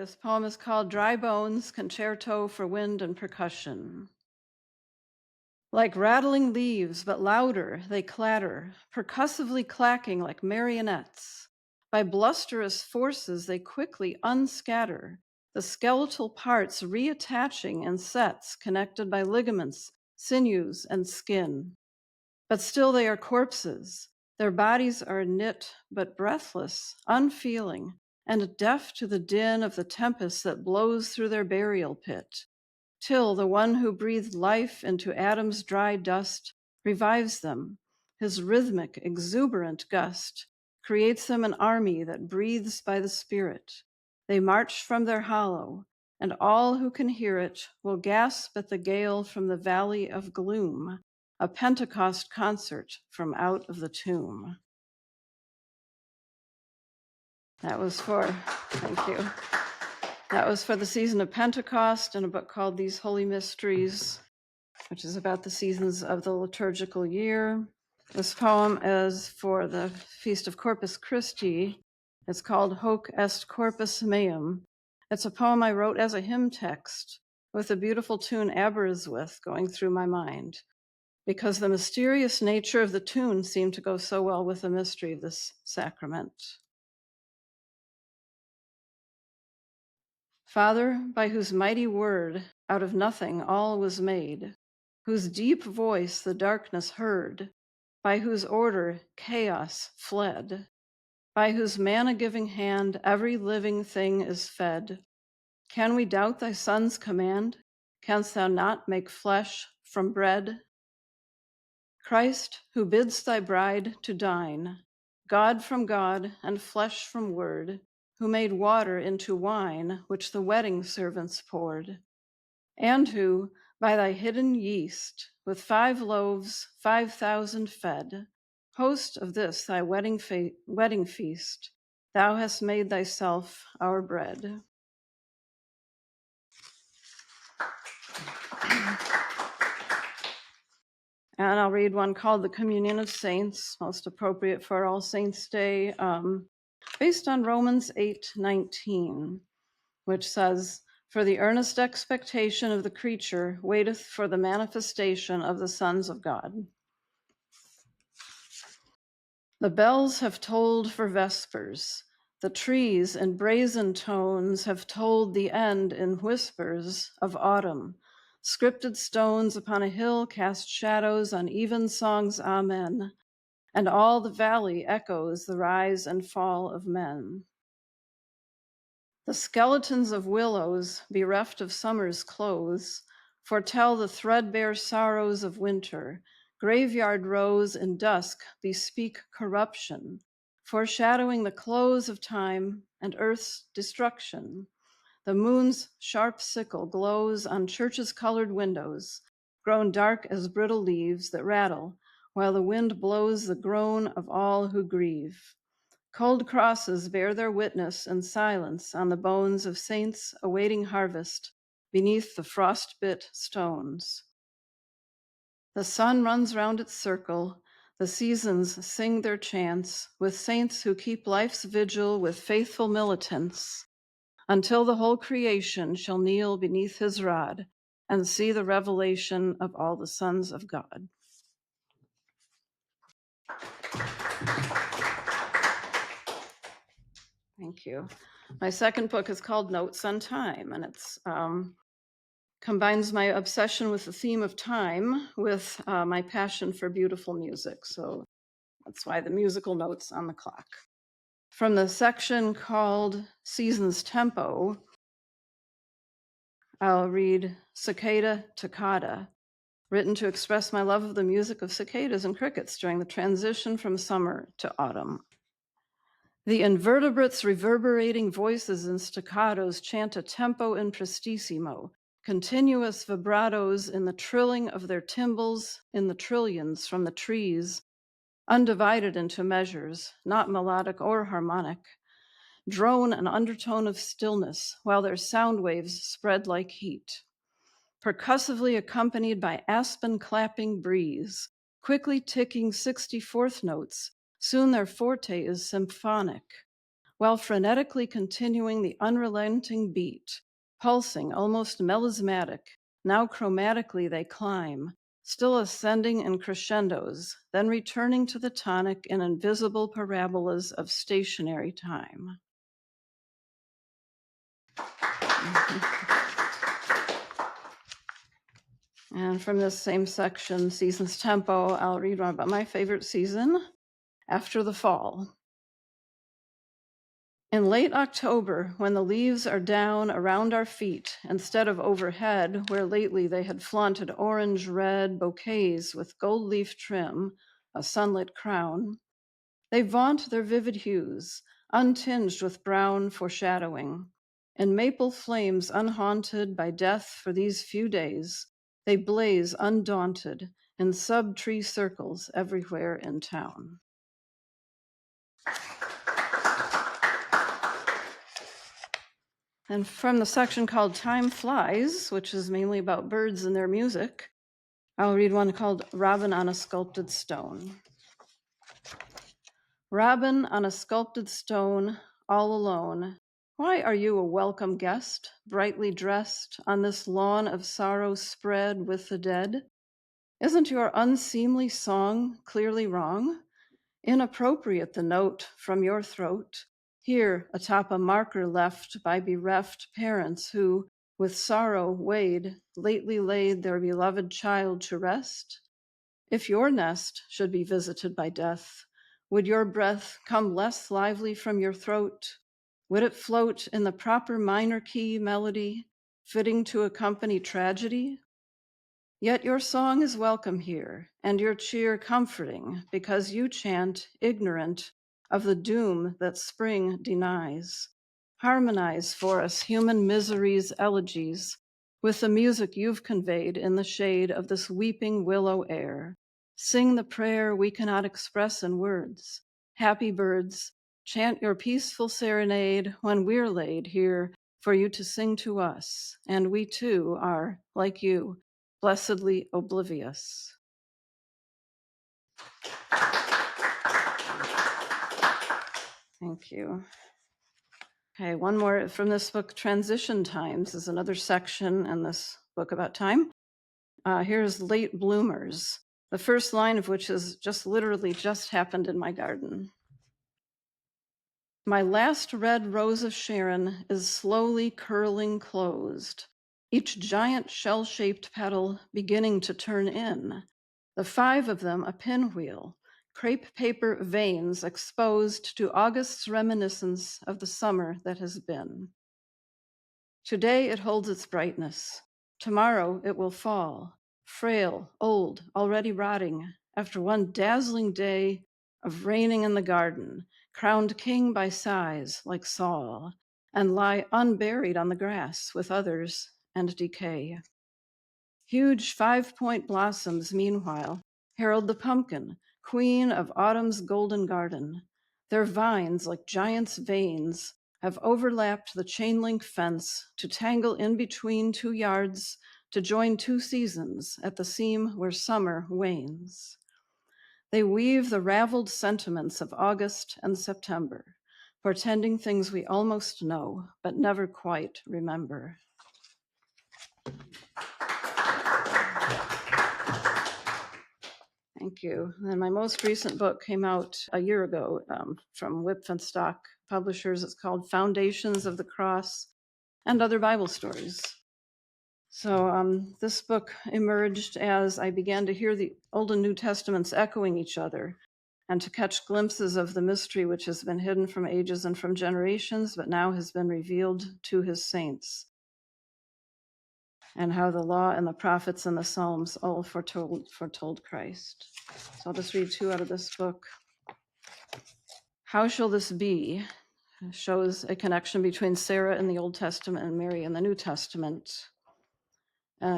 This poem is called Dry Bones, Concerto for Wind and Percussion. Like rattling leaves, but louder, they clatter, percussively clacking like marionettes. By blusterous forces, they quickly unscatter, the skeletal parts reattaching in sets connected by ligaments, sinews, and skin. But still they are corpses. Their bodies are knit, but breathless, unfeeling, and deaf to the din of the tempest that blows through their burial pit, till the one who breathed life into Adam's dry dust revives them. His rhythmic, exuberant gust creates them an army that breathes by the Spirit. They march from their hollow, and all who can hear it will gasp at the gale from the valley of gloom, a Pentecost concert from out of the tomb. Thank you. That was for the season of Pentecost in a book called These Holy Mysteries, which is about the seasons of the liturgical year. This poem is for the Feast of Corpus Christi. It's called Hoc Est Corpus Meum. It's a poem I wrote as a hymn text with a beautiful tune Aberystwyth going through my mind, because the mysterious nature of the tune seemed to go so well with the mystery of this sacrament. Father, by whose mighty word out of nothing all was made, whose deep voice the darkness heard, by whose order chaos fled, by whose manna-giving hand every living thing is fed, can we doubt thy Son's command? Canst thou not make flesh from bread? Christ, who bids thy bride to dine, God from God and flesh from word, who made water into wine, which the wedding servants poured, and who, by thy hidden yeast, with 5 loaves 5,000 fed, host of this thy wedding feast, thou hast made thyself our bread. And I'll read one called The Communion of Saints, most appropriate for All Saints' Day, based on Romans 8:19, which says, "For the earnest expectation of the creature waiteth for the manifestation of the sons of God." The bells have tolled for vespers. The trees in brazen tones have told the end in whispers of autumn. Scripted stones upon a hill cast shadows on even songs, amen, and all the valley echoes the rise and fall of men. The skeletons of willows, bereft of summer's clothes, foretell the threadbare sorrows of winter. Graveyard rows in dusk bespeak corruption, foreshadowing the close of time and earth's destruction. The moon's sharp sickle glows on churches' colored windows, grown dark as brittle leaves that rattle, while the wind blows the groan of all who grieve. Cold crosses bear their witness in silence on the bones of saints awaiting harvest beneath the frost-bit stones. The sun runs round its circle, the seasons sing their chants, with saints who keep life's vigil with faithful militants, until the whole creation shall kneel beneath his rod and see the revelation of all the sons of God. Thank you. My second book is called Notes on Time, and it's combines my obsession with the theme of time with my passion for beautiful music. So that's why the musical notes on the clock. From the section called Seasons Tempo, I'll read Cicada Toccata, written to express my love of the music of cicadas and crickets during the transition from summer to autumn. The invertebrates' reverberating voices and staccatos chant a tempo in prestissimo, continuous vibratos in the trilling of their timbals in the trillions from the trees, undivided into measures, not melodic or harmonic, drone an undertone of stillness while their sound waves spread like heat. Percussively accompanied by aspen clapping breeze, quickly ticking 64th notes, soon their forte is symphonic. while frenetically continuing the unrelenting beat, pulsing, almost melismatic. Now chromatically they climb, still ascending in crescendos, then returning to the tonic in invisible parabolas of stationary time. And from this same section, Seasons Tempo, I'll read one about my favorite season, After the Fall. In late October, when the leaves are down around our feet instead of overhead, where lately they had flaunted orange-red bouquets with gold leaf trim, a sunlit crown, they vaunt their vivid hues, untinged with brown foreshadowing. In maple flames unhaunted by death for these few days, they blaze undaunted in sub-tree circles everywhere in town. And from the section called Time Flies, which is mainly about birds and their music, I'll read one called Robin on a Sculpted Stone. Robin on a sculpted stone, all alone. Why are you a welcome guest, brightly dressed, on this lawn of sorrow spread with the dead? Isn't your unseemly song clearly wrong? Inappropriate the note from your throat, here atop a marker left by bereft parents who, with sorrow weighed, lately laid their beloved child to rest? If your nest should be visited by death, would your breath come less lively from your throat? Would it float in the proper minor key melody, fitting to accompany tragedy? Yet your song is welcome here, and your cheer comforting, because you chant, ignorant of the doom that spring denies. Harmonize for us human misery's elegies with the music you've conveyed in the shade of this weeping willow air. Sing the prayer we cannot express in words. Happy birds, chant your peaceful serenade when we're laid here for you to sing to us, and we too are, like you, blessedly oblivious. Thank you. Okay, one more from this book, Transition Times, is another section in this book about time. Here's Late Bloomers, the first line of which is just literally just happened in my garden. My last red rose of Sharon is slowly curling closed, each giant shell-shaped petal beginning to turn in, the 5 of them a pinwheel, crepe paper veins exposed to August's reminiscence of the summer that has been. Today it holds its brightness. Tomorrow it will fall, frail, old, already rotting, after one dazzling day of reigning in the garden, crowned king by size like Saul, and lie unburied on the grass with others and decay. Huge 5-point blossoms, meanwhile, herald the pumpkin, queen of autumn's golden garden. Their vines, like giants' veins, have overlapped the chain-link fence to tangle in between 2 yards to join 2 seasons at the seam where summer wanes. They weave the raveled sentiments of August and September, portending things we almost know but never quite remember. Thank you. And my most recent book came out a year ago from Wipf Publishers. It's called Foundations of the Cross and Other Bible Stories. So this book emerged as I began to hear the Old and New Testaments echoing each other and to catch glimpses of the mystery which has been hidden from ages and from generations, but now has been revealed to his saints, and how the law and the prophets and the Psalms all foretold Christ. So I'll just read 2 out of this book. How Shall This Be? Shows a connection between Sarah in the Old Testament and Mary in the New Testament.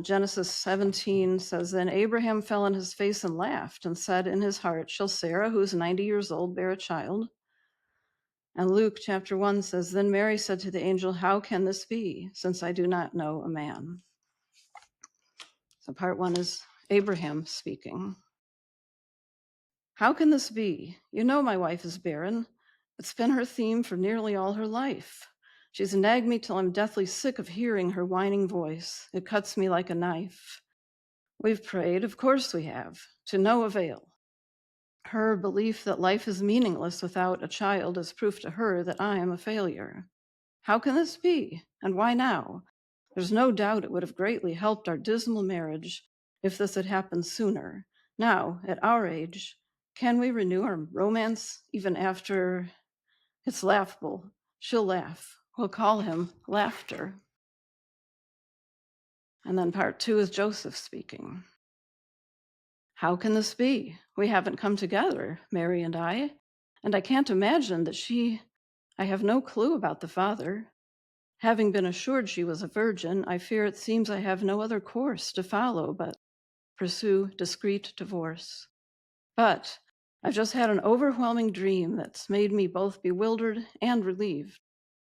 Genesis 17 says, Then Abraham fell on his face and laughed and said in his heart, Shall Sarah, who is 90 years old, bear a child? And Luke chapter 1 says, Then Mary said to the angel, How can this be, since I do not know a man? So part 1 is Abraham speaking. How can this be? You know my wife is barren. It's been her theme for nearly all her life. She's nagged me till I'm deathly sick of hearing her whining voice. It cuts me like a knife. We've prayed, of course we have, to no avail. Her belief that life is meaningless without a child is proof to her that I am a failure. How can this be? And why now? There's no doubt it would have greatly helped our dismal marriage if this had happened sooner. Now, at our age, can we renew our romance even after? It's laughable. She'll laugh. We'll call him Laughter. And then part 2 is Joseph speaking. How can this be? We haven't come together, Mary and I can't imagine that I have no clue about the father. Having been assured she was a virgin, I fear it seems I have no other course to follow but pursue discreet divorce. But I've just had an overwhelming dream that's made me both bewildered and relieved.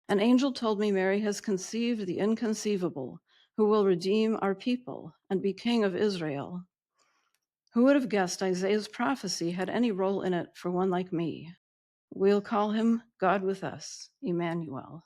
An angel told me Mary has conceived the inconceivable, who will redeem our people and be king of Israel. Who would have guessed Isaiah's prophecy had any role in it for one like me? We'll call him God with us, Emmanuel.